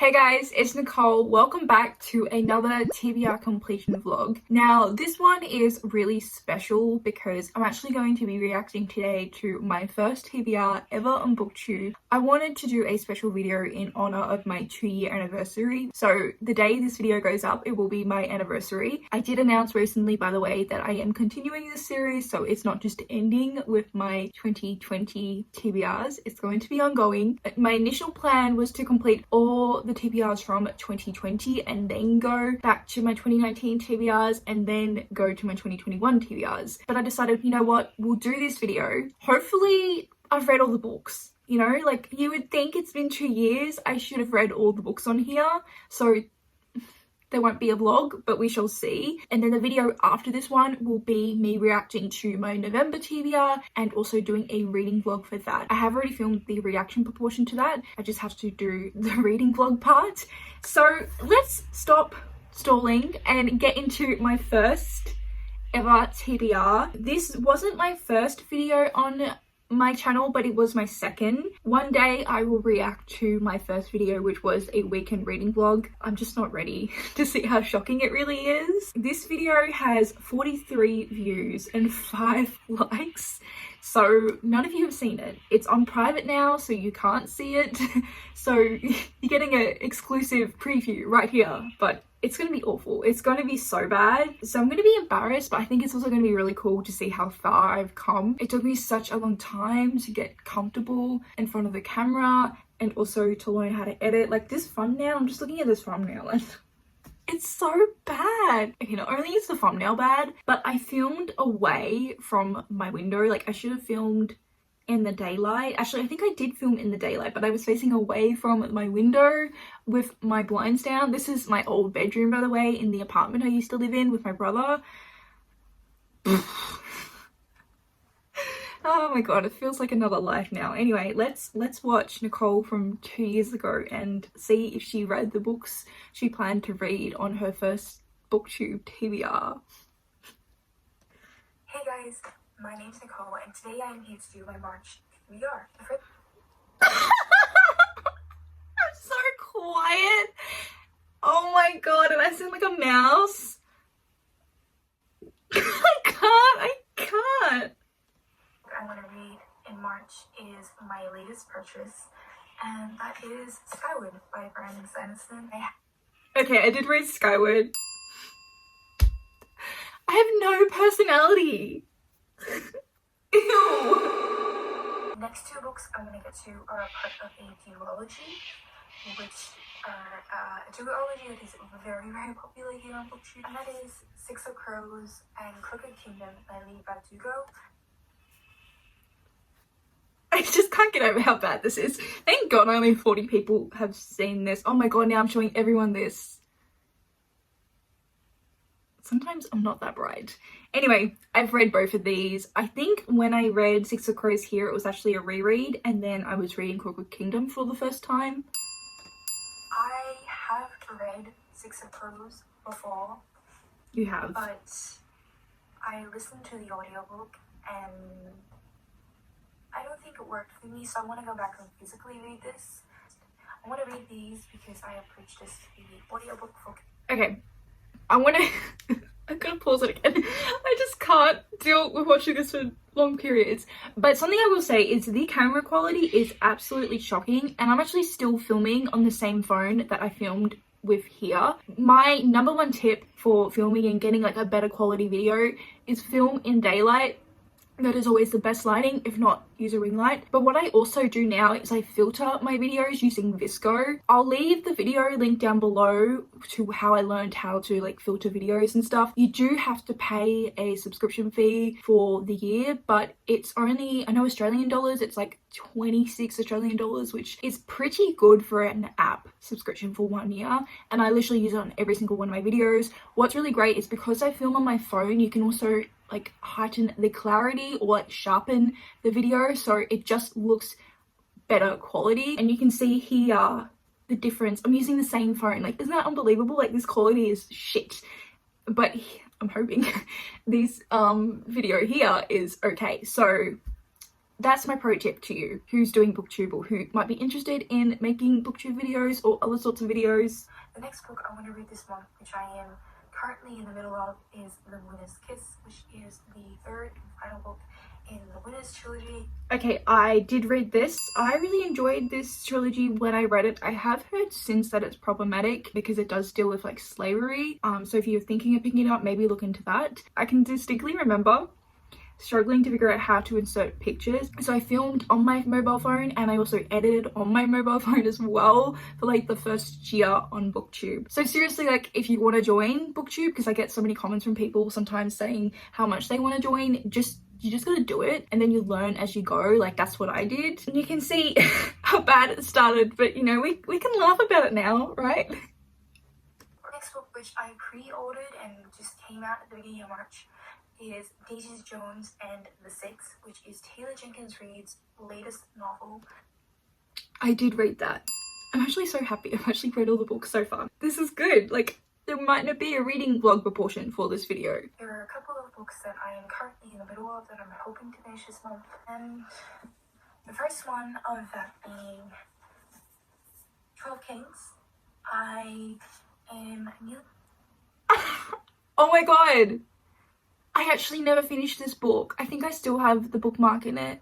Hey guys, it's Nicole. Welcome back to another TBR completion vlog. Now, this one is really special because I'm actually going to be reacting today to my first TBR ever on booktube. I wanted to do a special video in honor of my 2-year anniversary. So the day this video goes up, it will be my anniversary. I did announce recently, by the way, that I am continuing this series, so it's not just ending with my 2020 TBRs. It's going to be ongoing. My initial plan was to complete all the TBRs from 2020 and then go back to my 2019 TBRs and then go to my 2021 TBRs. But I decided, you know what, we'll do this video. Hopefully I've read all the books. You know, like you would think it's been 2 years, I should have read all the books on here. So there won't be a vlog, but we shall see. And then the video after this one will be me reacting to my November TBR and also doing a reading vlog for that. I have already filmed the reaction proportion to that. I just have to do the reading vlog part. So let's stop stalling and get into my first ever TBR. This wasn't my first video on my channel, but it was my second. One day I will react to my first video, which was a weekend reading vlog. I'm just not ready to see how shocking it really is. This video has 43 views and 5 likes, so none of you have seen it. It's on private now, so you can't see it. So you're getting an exclusive preview right here, but it's going to be awful. It's going to be so bad. So I'm going to be embarrassed, but I think it's also going to be really cool to see how far I've come. It took me such a long time to get comfortable in front of the camera and also to learn how to edit. Like this thumbnail, I'm just looking at this thumbnail and it's so bad. Okay, not only is the thumbnail bad, but I filmed away from my window. Like I should have filmed in the daylight. Actually, I think I did film in the daylight, but I was facing away from my window with my blinds down. This is my old bedroom, by the way, in the apartment I used to live in with my brother. Oh my god, it feels like another life now. Anyway, let's watch Nicole from 2 years ago and see if she read the books she planned to read on her first booktube TBR. Hey guys, my name's Nicole and today I am here to do my March TBR. I'm so quiet. Oh my god, and I sound like a mouse. I can't. I want to read in March is my latest purchase, and that is Skyward by Brandon Sanderson. Okay, I did read Skyward. I have no personality. Ew. Next two books I'm going to get to are a part of a duology, which are a duology that is very, very popular here on booktube, and that is Six of Crows and Crooked Kingdom by Lee Bardugo. I just can't get over how bad this is. Thank god only 40 people have seen this. Oh my god, now I'm showing everyone this. Sometimes I'm not that bright. Anyway, I've read both of these. I think when I read Six of Crows here, it was actually a reread, and then I was reading Crooked Kingdom for the first time. I have read Six of Crows before. You have? But I listened to the audiobook and I don't think it worked for me, so I want to go back and physically read this. I want to read these because I have purchased the audiobook for... Okay, I'm gonna pause it again. I just can't deal with watching this for long periods. But something I will say is the camera quality is absolutely shocking, and I'm actually still filming on the same phone that I filmed with here. My number one tip for filming and getting like a better quality video is film in daylight. That is always the best lighting, if not use a ring light. But what I also do now is I filter my videos using Visco. I'll leave the video link down below to how I learned how to like filter videos and stuff. You do have to pay a subscription fee for the year, but it's only, I know Australian dollars, it's like 26 Australian dollars, which is pretty good for an app subscription for 1 year. And I literally use it on every single one of my videos. What's really great is because I film on my phone, you can also like heighten the clarity or like sharpen the video so it just looks better quality. And you can see here the difference. I'm using the same phone. Like, isn't that unbelievable? Like, this quality is shit, but I'm hoping this video here is okay. So that's my pro tip to you who's doing booktube or who might be interested in making booktube videos or other sorts of videos. The next book I want to read this month, which I am currently in the middle of, is The Winner's Kiss, which is the third and final book in the Winner's trilogy. Okay, I did read this. I really enjoyed this trilogy when I read it. I have heard since that it's problematic because it does deal with like slavery. So if you're thinking of picking it up, maybe look into that. I can distinctly remember struggling to figure out how to insert pictures, so I filmed on my mobile phone and I also edited on my mobile phone as well for like the first year on booktube. So seriously, like if you want to join booktube, because I get so many comments from people sometimes saying how much they want to join, you just gotta do it and then you learn as you go. Like that's what I did, and you can see how bad it started, but you know, we can laugh about it now, right? Next book, which I pre-ordered and just came out at the beginning of March, is Daisy Jones and the Six, which is Taylor Jenkins Reid's latest novel. I did read that. I'm actually so happy. I've actually read all the books so far. This is good. Like, there might not be a reading vlog proportion for this video. There are a couple of books that I am currently in the middle of that I'm hoping to finish this month. And the first one of that being 12 Kings. I am new. Oh my god! I actually never finished this book. I think I still have the bookmark in it.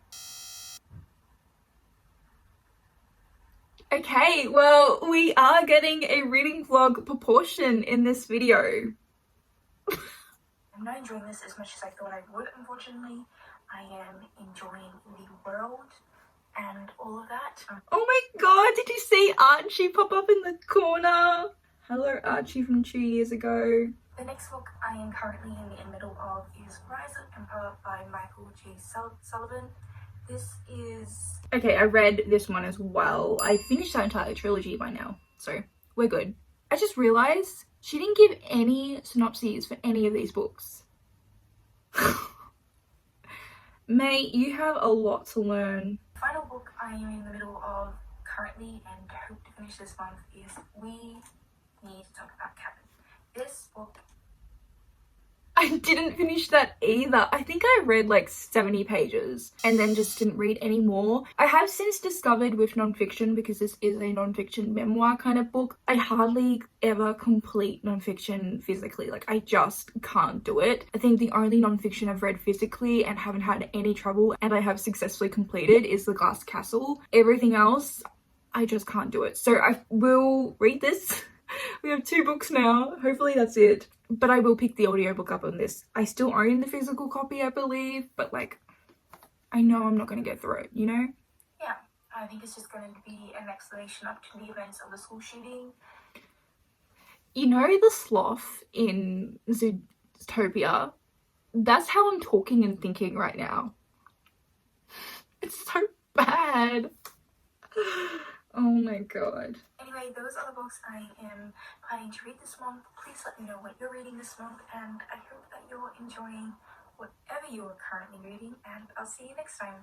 Okay, well, we are getting a reading vlog proportion in this video. I'm not enjoying this as much as I thought I would, unfortunately. I am enjoying the world and all of that. Oh my god, did you see Archie pop up in the corner? Hello, Archie from 2 years ago. The next book I am currently in the middle of is Rise of Empire by Michael J. Sullivan. This is... Okay, I read this one as well. I finished that entire trilogy by now, so we're good. I just realised she didn't give any synopses for any of these books. Mate, you have a lot to learn. The final book I am in the middle of currently and hope to finish this month is We Need to Talk About Kevin. This book... I didn't finish that either. I think I read like 70 pages and then just didn't read any more. I have since discovered with non-fiction, because this is a non-fiction memoir kind of book, I hardly ever complete non-fiction physically. Like I just can't do it. I think the only non-fiction I've read physically and haven't had any trouble and I have successfully completed is The Glass Castle. Everything else, I just can't do it. So I will read this. We have 2 books now. Hopefully that's it. But I will pick the audiobook up on this. I still own the physical copy, I believe, but like, I know I'm not going to get through it, you know? Yeah, I think it's just going to be an explanation up to the events of the school shooting. You know the sloth in Zootopia? That's how I'm talking and thinking right now. It's so bad. Oh my god. Anyway, those are the books I am planning to read this month. Please let me know what you're reading this month, and I hope that you're enjoying whatever you're currently reading, and I'll see you next time.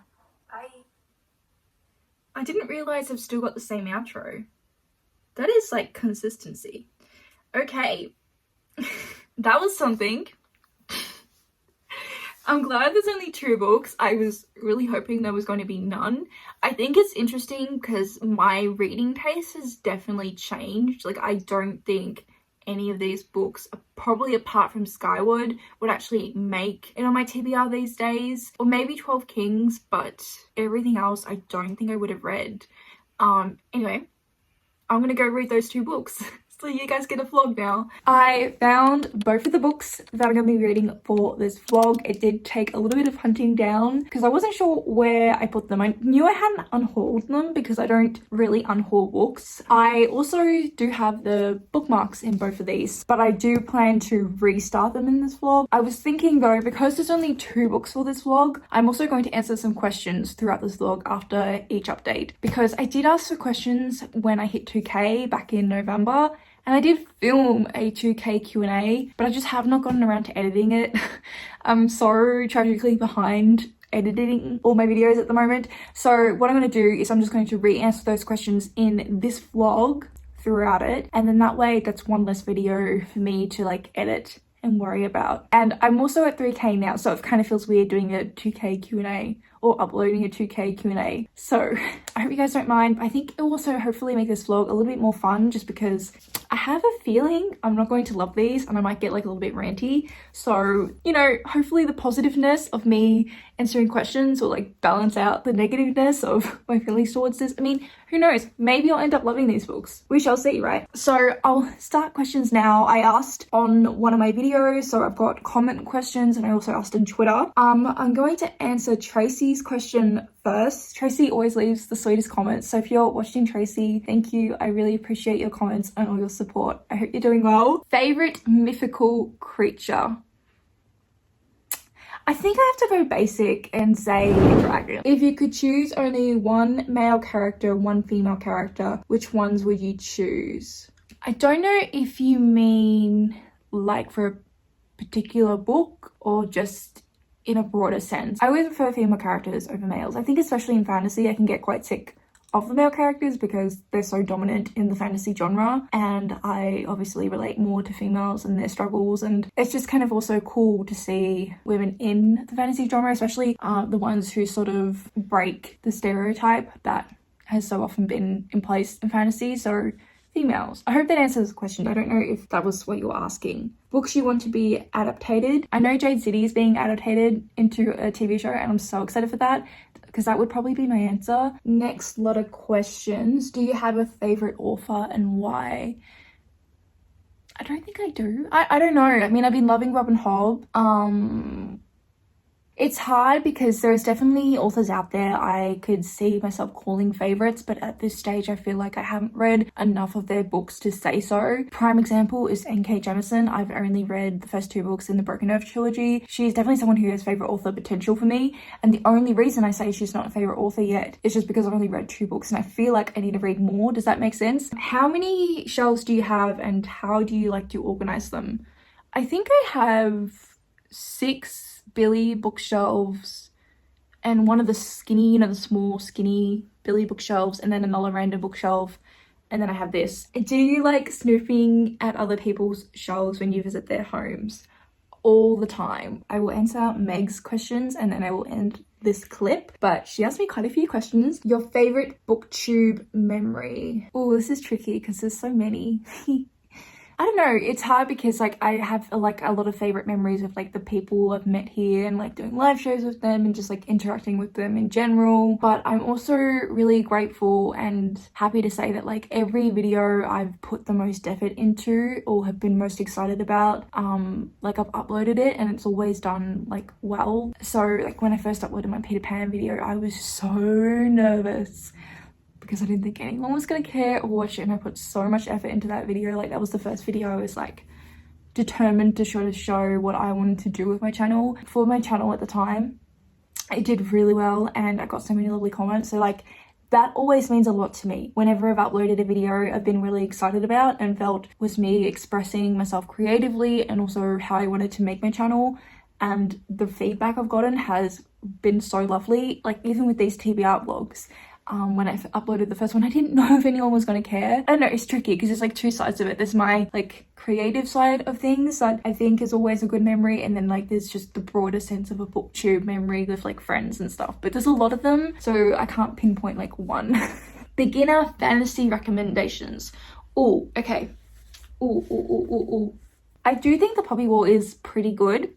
Bye. I didn't realise I've still got the same outro. That is like consistency. Okay. That was something. I'm glad there's only 2 books. I was really hoping there was going to be none. I think it's interesting because my reading taste has definitely changed. Like, I don't think any of these books, probably apart from Skyward, would actually make it on my TBR these days. Or maybe 12 Kings, but everything else I don't think I would have read. Anyway, I'm gonna go read those 2 books. So you guys get a vlog now. I found both of the books that I'm going to be reading for this vlog. It did take a little bit of hunting down because I wasn't sure where I put them. I knew I hadn't unhauled them because I don't really unhaul books. I also do have the bookmarks in both of these, but I do plan to restart them in this vlog. I was thinking though, because there's only 2 books for this vlog, I'm also going to answer some questions throughout this vlog after each update, because I did ask for questions when I hit 2K back in November. And I did film a 2K Q&A, but I just have not gotten around to editing it. I'm so tragically behind editing all my videos at the moment. So what I'm going to do is I'm just going to re-answer those questions in this vlog throughout it. And then that way that's one less video for me to like edit and worry about. And I'm also at 3K now, so it kind of feels weird doing a 2K Q&A or uploading a 2K Q&A. So I hope you guys don't mind. I think it will also hopefully make this vlog a little bit more fun, just because I have a feeling I'm not going to love these and I might get like a little bit ranty. So, you know, hopefully the positiveness of me answering questions will like balance out the negativeness of my feelings towards this. I mean, who knows? Maybe I'll end up loving these books. We shall see, right? So I'll start questions now. I asked on one of my videos, so I've got comment questions, and I also asked on Twitter. I'm going to answer Tracy's question first. Tracy always leaves the sweetest comments, so if you're watching, Tracy, thank you. I really appreciate your comments and all your support. I hope you're doing well. Favorite mythical creature? I think I have to go basic and say dragon. If you could choose only one male character, one female character, which ones would you choose? I don't know if you mean like for a particular book or just in a broader sense. I always prefer female characters over males. I think especially in fantasy, I can get quite sick of the male characters because they're so dominant in the fantasy genre, and I obviously relate more to females and their struggles, and it's just kind of also cool to see women in the fantasy genre, especially the ones who sort of break the stereotype that has so often been in place in fantasy. So females. I hope that answers the question. I don't know if that was what you were asking. Books you want to be adapted. I know Jade City is being adapted into a TV show, and I'm so excited for that, because that would probably be my answer. Next lot of questions. Do you have a favorite author and why? I don't think I do. I don't know. I mean, I've been loving Robin Hobb. It's hard because there's definitely authors out there I could see myself calling favorites, but at this stage I feel like I haven't read enough of their books to say so. Prime example is N.K. Jemisin. I've only read the first 2 books in the Broken Earth trilogy. She's definitely someone who has favorite author potential for me, and the only reason I say she's not a favorite author yet is just because I've only read 2 books and I feel like I need to read more. Does that make sense? How many shelves do you have and how do you like to organize them? I think I have 6 Billy bookshelves and one of the skinny, you know, the small skinny Billy bookshelves, and then another random bookshelf, and then I have this. Do you like snooping at other people's shelves when you visit their homes? All the time. I will answer Meg's questions and then I will end this clip, but she asked me quite a few questions. Your favorite booktube memory? Oh, this is tricky because there's so many. I don't know, it's hard because like I have like a lot of favorite memories of like the people I've met here and like doing live shows with them and just like interacting with them in general. But I'm also really grateful and happy to say that like every video I've put the most effort into or have been most excited about, like I've uploaded it and it's always done like well. So like when I first uploaded my Peter Pan video, I was so nervous because I didn't think anyone was gonna care or watch it, and I put so much effort into that video. Like that was the first video I was like determined to show what I wanted to do with my channel. For my channel at the time, it did really well and I got so many lovely comments, so like that always means a lot to me. Whenever I've uploaded a video I've been really excited about and felt was me expressing myself creatively and also how I wanted to make my channel, and the feedback I've gotten has been so lovely. Like even with these TBR vlogs, when I uploaded the first one, I didn't know if anyone was going to care. I don't know, it's tricky because there's like 2 sides of it. There's my like creative side of things that I think is always a good memory, and then like there's just the broader sense of a booktube memory with like friends and stuff, but there's a lot of them, so I can't pinpoint like one. Beginner fantasy recommendations. Oh, okay. I do think the Poppy Wall is pretty good.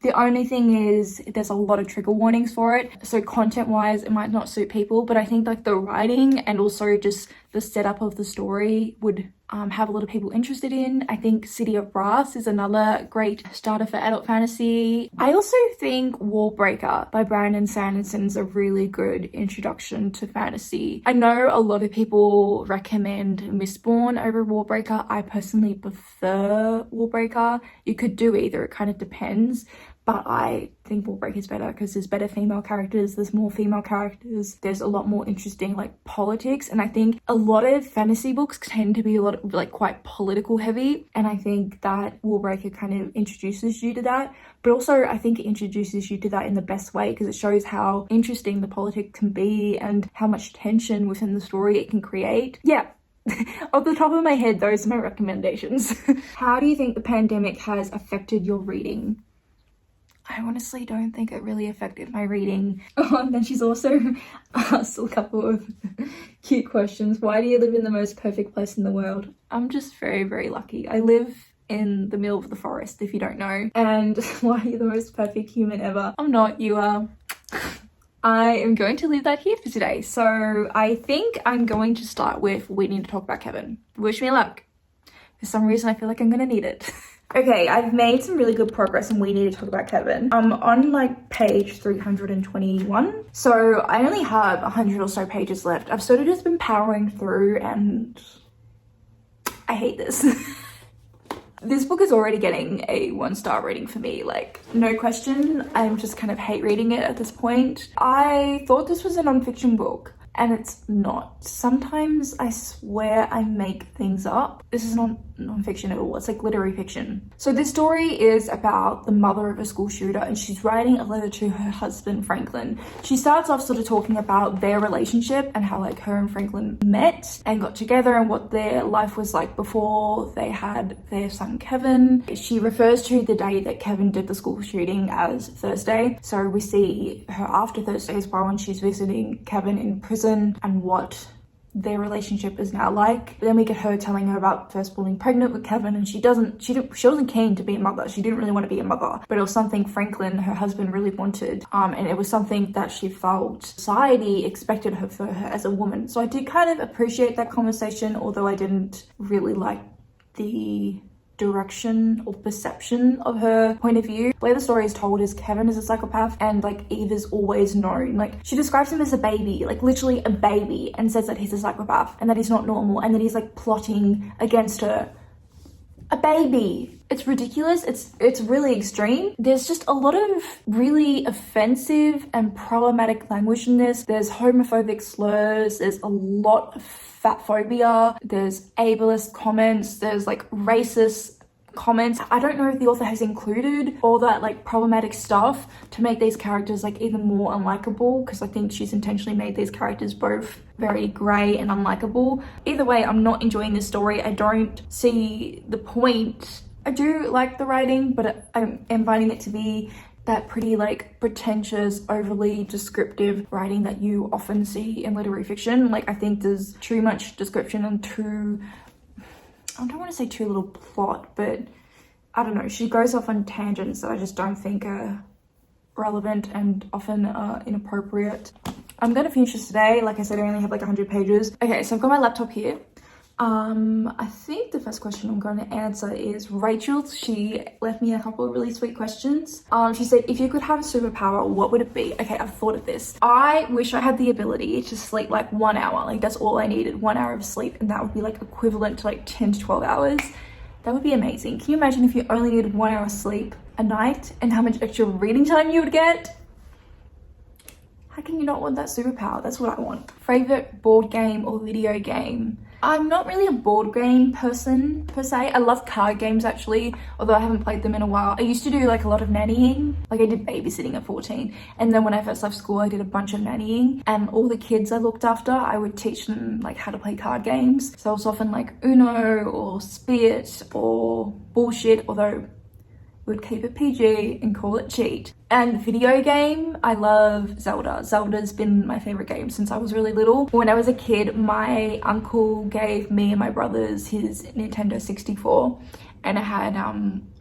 The only thing is there's a lot of trigger warnings for it, so content wise it might not suit people, but I think like the writing and also just the setup of the story would have a lot of people interested in. I think City of Brass is another great starter for adult fantasy. I also think Warbreaker by Brandon Sanderson is a really good introduction to fantasy. I know a lot of people recommend Mistborn over Warbreaker. I personally prefer Warbreaker. You could do either, it kind of depends. But I think Warbreaker is better because there's better female characters, there's more female characters, there's a lot more interesting like politics, and I think a lot of fantasy books tend to be a lot of like quite political heavy, and I think that Warbreaker kind of introduces you to that, but also I think it introduces you to that in the best way because it shows how interesting the politics can be and how much tension within the story it can create. Yeah. Off the top of my head, those are my recommendations. How do you think the pandemic has affected your reading? I honestly don't think it really affected my reading. And then she's also asked a couple of cute questions. Why do you live in the most perfect place in the world? I'm just very, very lucky. I live in the middle of the forest, if you don't know. And why are you the most perfect human ever? I'm not, you are. I am going to leave that here for today. So I think I'm going to start with we need to talk about Kevin. Wish me luck. For some reason, I feel like I'm gonna need it. Okay, I've made some really good progress and we need to talk about Kevin. I'm on like page 321. So I only have 100 or so pages left. I've sort of just been powering through and I hate this. This book is already getting a 1-star rating for me, like no question. I'm just kind of hate reading it at this point. I thought this was a non-fiction book and it's not. Sometimes I swear I make things up. This is not non-fiction at all. It's like literary fiction. So this story is about the mother of a school shooter and she's writing a letter to her husband, Franklin. She starts off sort of talking about their relationship and how like her and Franklin met and got together and what their life was like before they had their son, Kevin. She refers to the day that Kevin did the school shooting as Thursday. So we see her after Thursday as well when she's visiting Kevin in prison and what their relationship is now like. But then we get her telling her about first falling pregnant with Kevin and she wasn't keen to be a mother. She didn't really want to be a mother, but it was something Franklin, her husband, really wanted. And it was something that she felt society expected her for her as a woman. So I did kind of appreciate that conversation, although I didn't really like the direction or perception of her point of view. The way the story is told is Kevin is a psychopath and like Eve is always known. Like she describes him as a baby, like literally a baby, and says that he's a psychopath and that he's not normal and that he's like plotting against her. A baby. It's ridiculous. It's really extreme. There's just a lot of really offensive and problematic language in this. There's homophobic slurs. There's a lot of fat phobia. There's ableist comments. There's like racist comments. I don't know if the author has included all that like problematic stuff to make these characters like even more unlikable, because I think she's intentionally made these characters both very grey and unlikable. Either way, I'm not enjoying this story. I don't see the point. I do like the writing, but I'm finding it to be that pretty like pretentious, overly descriptive writing that you often see in literary fiction. Like I think there's too much description and I don't want to say too little plot, but I don't know. She goes off on tangents that I just don't think are relevant and often inappropriate. I'm going to finish this today. Like I said, I only have like 100 pages. Okay, so I've got my laptop here. I think the first question I'm going to answer is Rachel. She left me a couple of really sweet questions. She said, if you could have a superpower, what would it be? Okay, I've thought of this. I wish I had the ability to sleep like 1 hour. Like that's all I needed, 1 hour of sleep. And that would be like equivalent to like 10 to 12 hours. That would be amazing. Can you imagine if you only needed 1 hour sleep a night and how much extra reading time you would get? How can you not want that superpower? That's what I want. Favorite board game or video game? I'm not really a board game person per se. I love card games actually, although I haven't played them in a while. I used to do like a lot of nannying. Like I did babysitting at 14. And then when I first left school, I did a bunch of nannying. And all the kids I looked after, I would teach them like how to play card games. So it was often like Uno or Spit or Bullshit, although would keep it PG and call it cheat. And video game, I love Zelda. Zelda's been my favorite game since I was really little. When I was a kid, my uncle gave me and my brothers his Nintendo 64 and it had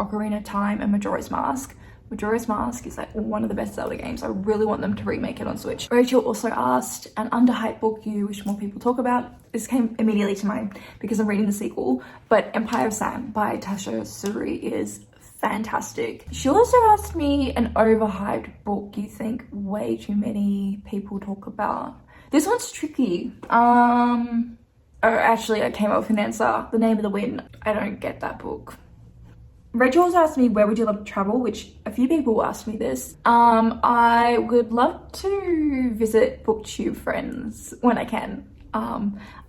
Ocarina of Time and Majora's Mask. Majora's Mask is like one of the best Zelda games. I really want them to remake it on Switch. Rachel also asked an underhyped book you wish more people talk about. This came immediately to mind because I'm reading the sequel, but Empire of Sam by Tasha Suri is fantastic. She also asked me an overhyped book you think way too many people talk about. This one's tricky. Oh, actually I came up with an answer. The Name of the Wind. I don't get that book. Rachel also asked me where would you love to travel, which a few people asked me this. I would love to visit booktube friends when I can.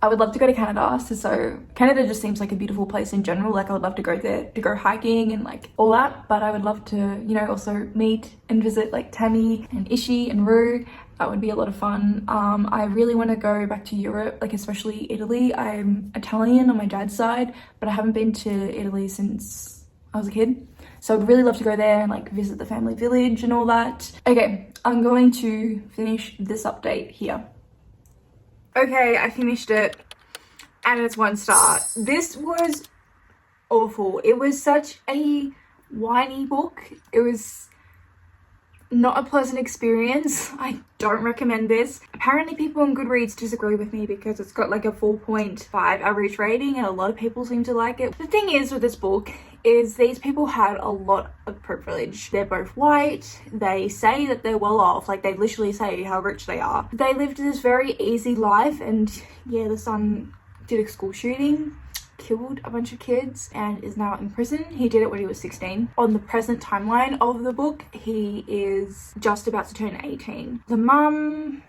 I would love to go to Canada. So Canada just seems like a beautiful place in general. Like I would love to go there to go hiking and like all that, but I would love to, you know, also meet and visit like Tammy and Ishi and Rue. That would be a lot of fun. I really want to go back to Europe, like especially Italy. I'm Italian on my dad's side, but I haven't been to Italy since I was a kid. So I'd really love to go there and like visit the family village and all that. Okay, I'm going to finish this update here. Okay, I finished it and it's 1 star. This was awful. It was such a whiny book. It was not a pleasant experience. I don't recommend this. Apparently people on Goodreads disagree with me because it's got like a 4.5 average rating and a lot of people seem to like it. The thing is with this book is these people had a lot of privilege. They're both white. They say that they're well off. Like they literally say how rich they are. They lived this very easy life, and yeah, the son did a school shooting, killed a bunch of kids, and is now in prison. He did it when he was 16. On the present timeline of the book, he is just about to turn 18. The mum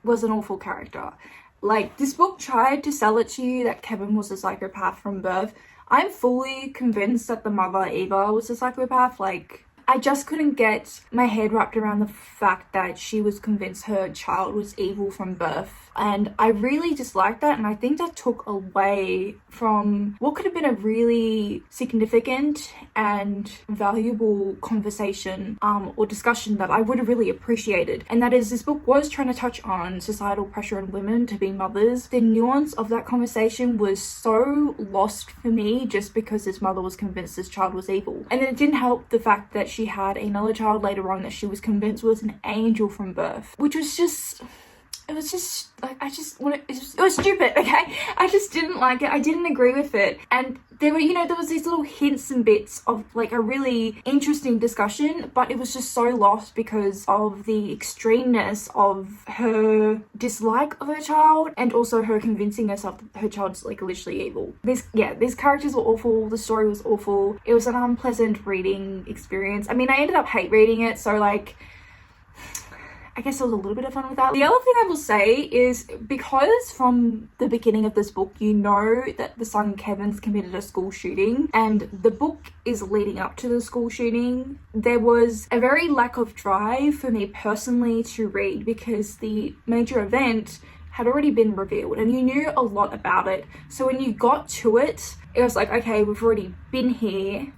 was an awful character. Like, this book tried to sell it to you that Kevin was a psychopath from birth. I'm fully convinced that the mother, Eva, was a psychopath. Like, I just couldn't get my head wrapped around the fact that she was convinced her child was evil from birth. And I really disliked that, and I think that took away from what could have been a really significant and valuable conversation or discussion that I would have really appreciated. And that is, this book was trying to touch on societal pressure on women to be mothers. The nuance of that conversation was so lost for me just because this mother was convinced this child was evil. And then it didn't help the fact that she had another child later on that she was convinced was an angel from birth, which was just... it was just like, it was stupid, okay? I just didn't like it. I didn't agree with it. And there were, you know, there was these little hints and bits of like a really interesting discussion, but it was just so lost because of the extremeness of her dislike of her child and also her convincing herself that her child's like literally evil. These characters were awful. The story was awful. It was an unpleasant reading experience. I mean, I ended up hate reading it, so like, I guess there was a little bit of fun with that. The other thing I will say is, because from the beginning of this book, you know that the son Kevin's committed a school shooting, and the book is leading up to the school shooting, there was a very lack of drive for me personally to read because the major event had already been revealed and you knew a lot about it. So when you got to it, it was like, okay, we've already been here.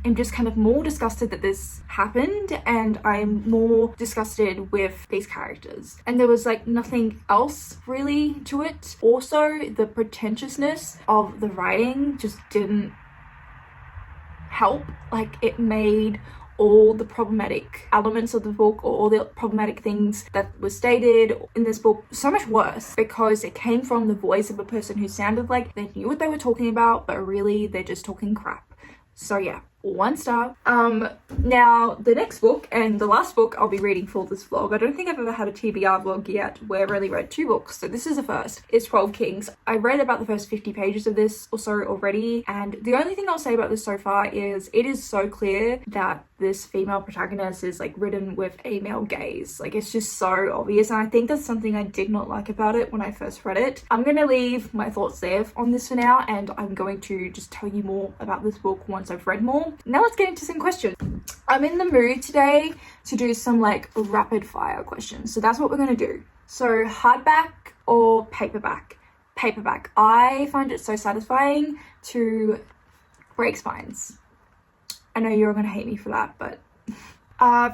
I'm just kind of more disgusted that this happened, and I'm more disgusted with these characters. And there was like nothing else really to it. Also, the pretentiousness of the writing just didn't help. Like, it made all the problematic elements of the book, or all the problematic things that were stated in this book, so much worse because it came from the voice of a person who sounded like they knew what they were talking about, but really they're just talking crap. So yeah, 1 star. Now the next book and the last book I'll be reading for this vlog. I don't think I've ever had a TBR vlog yet where I've only read 2 books, so this is the first. It's 12 Kings. I read about the first 50 pages of this or so already, and the only thing I'll say about this so far is it is so clear that this female protagonist is like written with a male gaze. Like, it's just so obvious, and I think that's something I did not like about it when I first read it. I'm gonna leave my thoughts there on this for now, and I'm going to just tell you more about this book once I've read more. Now let's get into some questions. I'm in the mood today to do some like rapid fire questions, so that's what we're gonna do. So, hardback or paperback? Paperback. I find it so satisfying to break spines. I know you're gonna hate me for that, but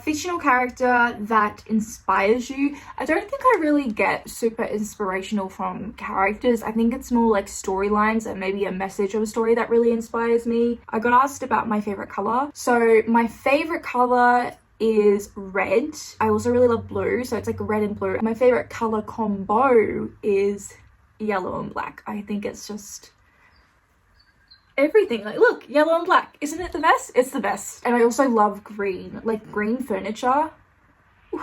fictional character that inspires you. I don't think I really get super inspirational from characters. I think it's more like storylines and maybe a message of a story that really inspires me. I got asked about my favorite color. So my favorite color is red. I also really love blue, so it's like red and blue. My favorite color combo is yellow and black. I think it's just everything. Like, look, yellow and black, isn't it the best? It's the best. And I also love green, like green furniture. Ooh,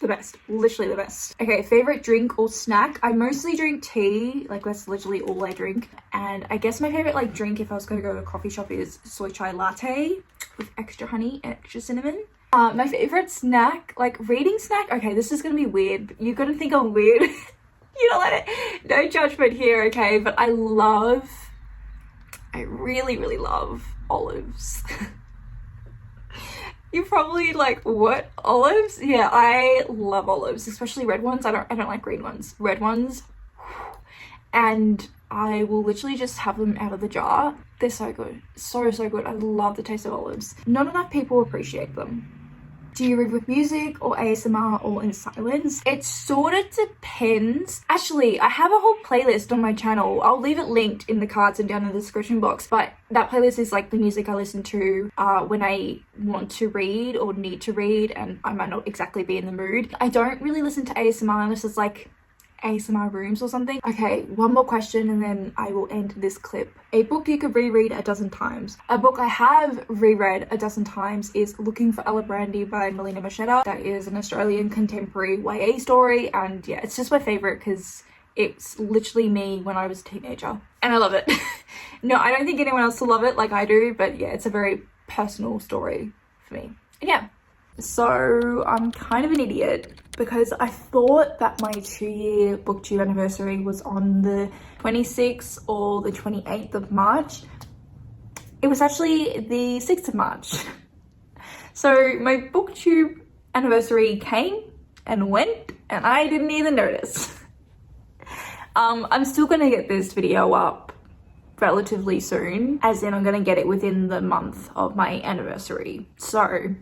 the best, literally the best. Okay, favorite drink or snack? I mostly drink tea, like that's literally all I drink. And I guess my favorite like drink if I was going to go to a coffee shop is soy chai latte with extra honey and extra cinnamon. My favorite snack, like reading snack. Okay, this is gonna be weird. You're gonna think I'm weird. You know what? No judgment here, okay? But I really, really love olives. You're probably like, what? Olives? Yeah, I love olives, especially red ones. I don't like green ones. Red ones. And I will literally just have them out of the jar. They're so good. So good. I love the taste of olives. Not enough people appreciate them. Do you read with music or ASMR or in silence? It sort of depends. Actually, I have a whole playlist on my channel. I'll leave it linked in the cards and down in the description box. But that playlist is like the music I listen to when I want to read or need to read and I might not exactly be in the mood. I don't really listen to ASMR unless it's like ASMR rooms or something. Okay, one more question and then I will end this clip. A book you could reread a dozen times. A book I have reread a dozen times is Looking for Ella Brandy by Melina Machetta. That is an Australian contemporary YA story, and yeah, it's just my favorite because it's literally me when I was a teenager and I love it. No, I don't think anyone else will love it like I do, but yeah, it's a very personal story for me. And yeah, so I'm kind of an idiot because I thought that my 2-year booktube anniversary was on the 26th or the 28th of March. It was actually the 6th of March. So my booktube anniversary came and went and I didn't even notice. I'm still gonna get this video up relatively soon, as in I'm gonna get it within the month of my anniversary. So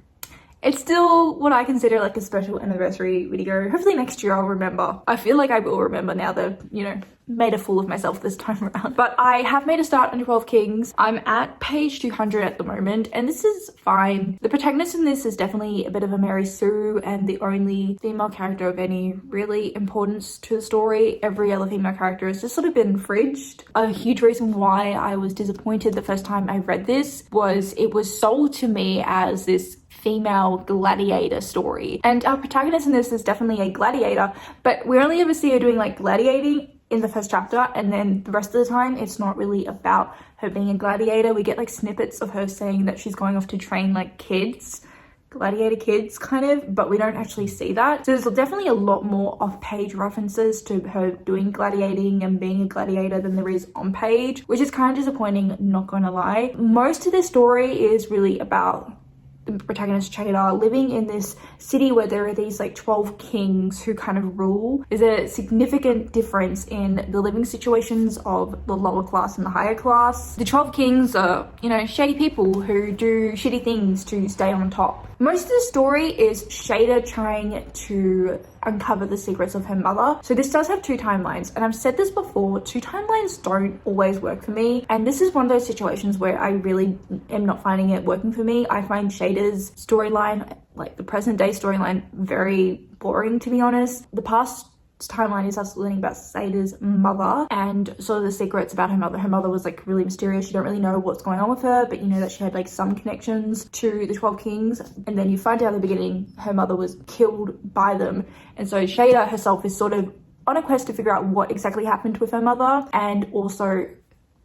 it's still what I consider like a special anniversary video. Hopefully next year I'll remember. I feel like I will remember now that, you know, made a fool of myself this time around. But I have made a start on 12 Kings. I'm at page 200 at the moment, and this is fine. The protagonist in this is definitely a bit of a Mary Sue and the only female character of any really importance to the story. Every other female character has just sort of been fridged. A huge reason why I was disappointed the first time I read this was it was sold to me as this female gladiator story, and our protagonist in this is definitely a gladiator, but we only ever see her doing like gladiating in the first chapter, and then the rest of the time it's not really about her being a gladiator. We get like snippets of her saying that she's going off to train like kids, gladiator kids kind of, but we don't actually see that. So there's definitely a lot more off-page references to her doing gladiating and being a gladiator than there is on page, which is kind of disappointing, not gonna lie. Most of this story is really about the protagonist Chayda living in this city where there are these like 12 kings who kind of rule. There's a significant difference in the living situations of the lower class and the higher class. The 12 kings are, you know, shady people who do shitty things to stay on top. Most of the story is Chayda trying to uncover the secrets of her mother. So this does have 2 timelines, and I've said this before, 2 timelines don't always work for me, and this is one of those situations where I really am not finding it working for me. I find Chayda's storyline, like the present day storyline, very boring, to be honest. The past timeline is us learning about Chayda's mother and sort of the secrets about her mother. Her mother was like really mysterious. You don't really know what's going on with her, but you know that she had like some connections to the 12 kings, and then you find out at the beginning her mother was killed by them, and so Chayda herself is sort of on a quest to figure out what exactly happened with her mother, and also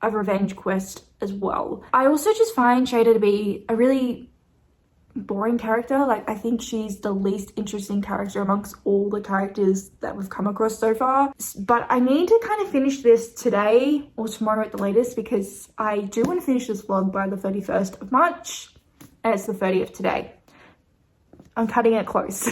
a revenge quest as well. I also just find Chayda to be a really boring character. Like, I think she's the least interesting character amongst all the characters that we've come across so far. But I need to kind of finish this today or tomorrow at the latest, because I do want to finish this vlog by the 31st of March, and it's the 30th today. I'm cutting it close.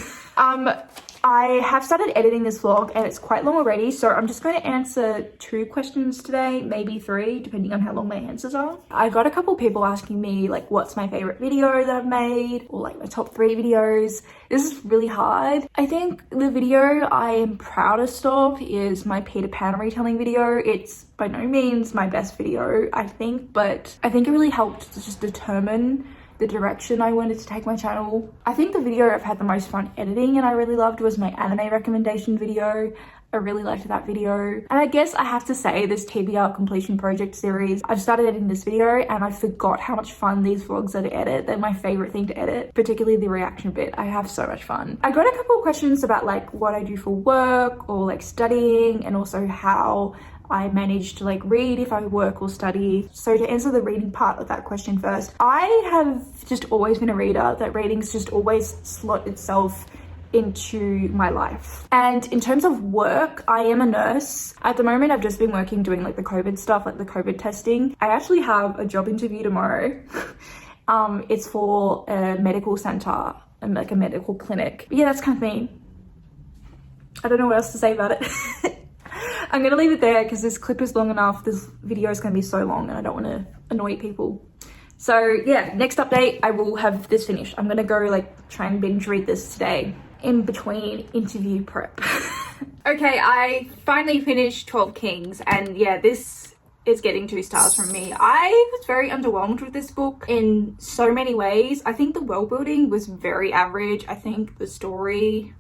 I have started editing this vlog and it's quite long already, so I'm just going to answer 2 questions today, maybe 3, depending on how long my answers are. I got a couple people asking me like what's my favorite video that I've made, or like my top 3 videos. This is really hard. I think the video I am proudest of is my Peter Pan retelling video. It's by no means my best video, I think, but I think it really helped to just determine the direction I wanted to take my channel. I think the video I've had the most fun editing and I really loved was my anime recommendation video. I really liked that video. And I guess I have to say, this TBR completion project series, I've started editing this video and I forgot how much fun these vlogs are to edit. They're my favorite thing to edit, particularly the reaction bit. I have so much fun. I got a couple of questions about like what I do for work or like studying, and also how I manage to like read if I work or study. So to answer the reading part of that question first, I have just always been a reader. That reading's just always slot itself into my life. And in terms of work, I am a nurse. At the moment, I've just been working doing like the COVID stuff, like the COVID testing. I actually have a job interview tomorrow. It's for a medical center and like a medical clinic. But yeah, that's kind of me. I don't know what else to say about it. I'm gonna leave it there because this clip is long enough. This video is gonna be so long and I don't want to annoy people. So yeah, next update, I will have this finished. I'm gonna go like try and binge read this today in between interview prep. Okay, I finally finished 12 Kings, and yeah, this is getting 2 stars from me. I was very underwhelmed with this book in so many ways. I think the world building was very average. I think the story,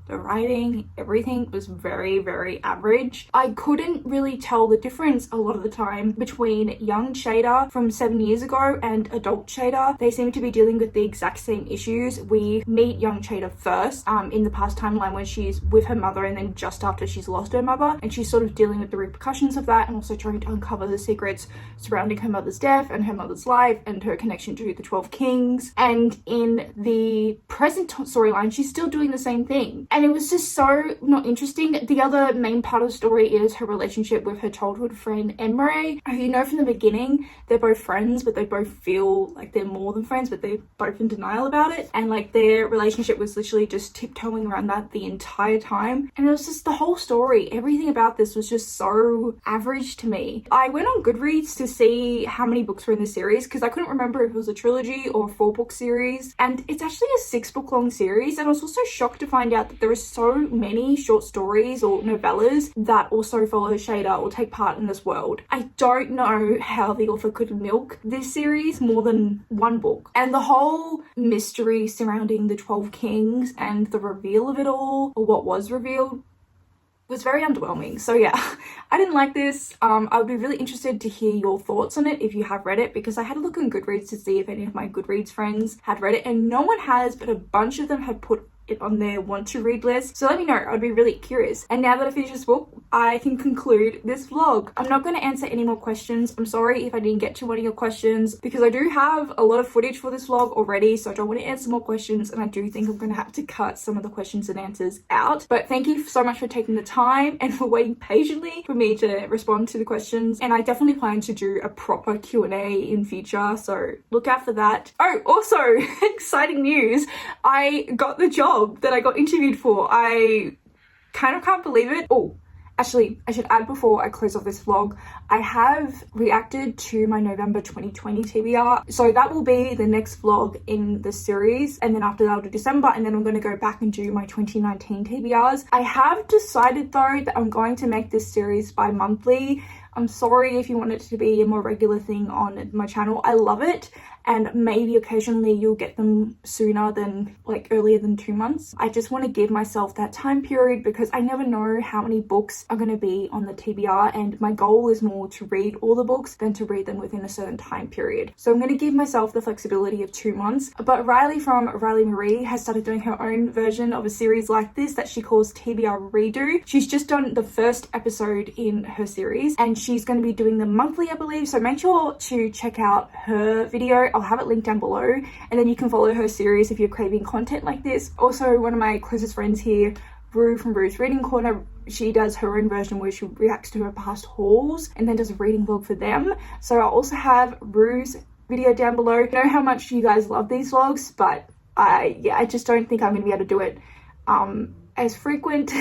the writing, everything was very, very average. I couldn't really tell the difference a lot of the time between young Shada from 7 years ago and adult Shada. They seem to be dealing with the exact same issues. We meet young Shada first in the past timeline when she's with her mother, and then just after she's lost her mother, and she's sort of dealing with the repercussions of that and also trying to uncover the secrets surrounding her mother's death and her mother's life and her connection to the 12 Kings. And in the present storyline, she's still doing the same thing. And it was just so not interesting. The other main part of the story is her relationship with her childhood friend Emre. You know from the beginning they're both friends, but they both feel like they're more than friends, but they're both in denial about it. And like their relationship was literally just tiptoeing around that the entire time. And it was just the whole story. Everything about this was just so average to me. I went on Goodreads to see how many books were in the series because I couldn't remember if it was a trilogy or a 4-book series. And it's actually a 6-book long series. And I was also shocked to find out that there is so many short stories or novellas that also follow Shada or take part in this world. I don't know how the author could milk this series more than 1 book. And the whole mystery surrounding the 12 Kings and the reveal of it all, or what was revealed, was very underwhelming. So yeah, I didn't like this. I would be really interested to hear your thoughts on it if you have read it, because I had a look on Goodreads to see if any of my Goodreads friends had read it, and no one has, but a bunch of them had put it on their want to read list. So let me know, I'd be really curious. And now that I finished this book, I can conclude this vlog. I'm not going to answer any more questions. I'm sorry if I didn't get to one of your questions, because I do have a lot of footage for this vlog already, so I don't want to answer more questions, and I do think I'm going to have to cut some of the questions and answers out. But thank you so much for taking the time and for waiting patiently for me to respond to the questions, and I definitely plan to do a proper Q&A in future, so look out for that. Oh, also exciting news, I got the job that I got interviewed for. I kind of can't believe it. Oh, actually, I should add before I close off this vlog, I have reacted to my November 2020 TBR. So that will be the next vlog in the series. And then after that, I'll do December. And then I'm going to go back and do my 2019 TBRs. I have decided though that I'm going to make this series bi-monthly. I'm sorry if you want it to be a more regular thing on my channel. I love it. And maybe occasionally you'll get them sooner than, like, earlier than 2 months. I just want to give myself that time period because I never know how many books are going to be on the TBR, and my goal is more to read all the books than to read them within a certain time period. So I'm going to give myself the flexibility of 2 months. But Riley from Riley Marie has started doing her own version of a series like this that she calls TBR Redo. She's just done the first episode in her series, and she's going to be doing them monthly, I believe. So make sure to check out her video. I'll have it linked down below, and then you can follow her series if you're craving content like this. Also, one of my closest friends here, Rue from Rue's Reading Corner, she does her own version where she reacts to her past hauls and then does a reading vlog for them. So I'll also have Rue's video down below. I know how much you guys love these vlogs, but I just don't think I'm going to be able to do it as frequent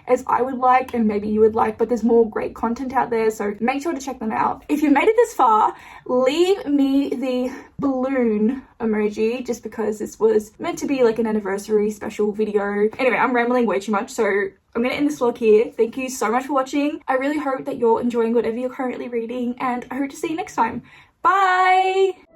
as I would like, and maybe you would like, but there's more great content out there, so make sure to check them out. If you've made it this far, leave me the balloon emoji, just because this was meant to be like an anniversary special video. Anyway, I'm rambling way too much, so I'm gonna end this vlog here. Thank you so much for watching. I really hope that you're enjoying whatever you're currently reading, and I hope to see you next time. Bye!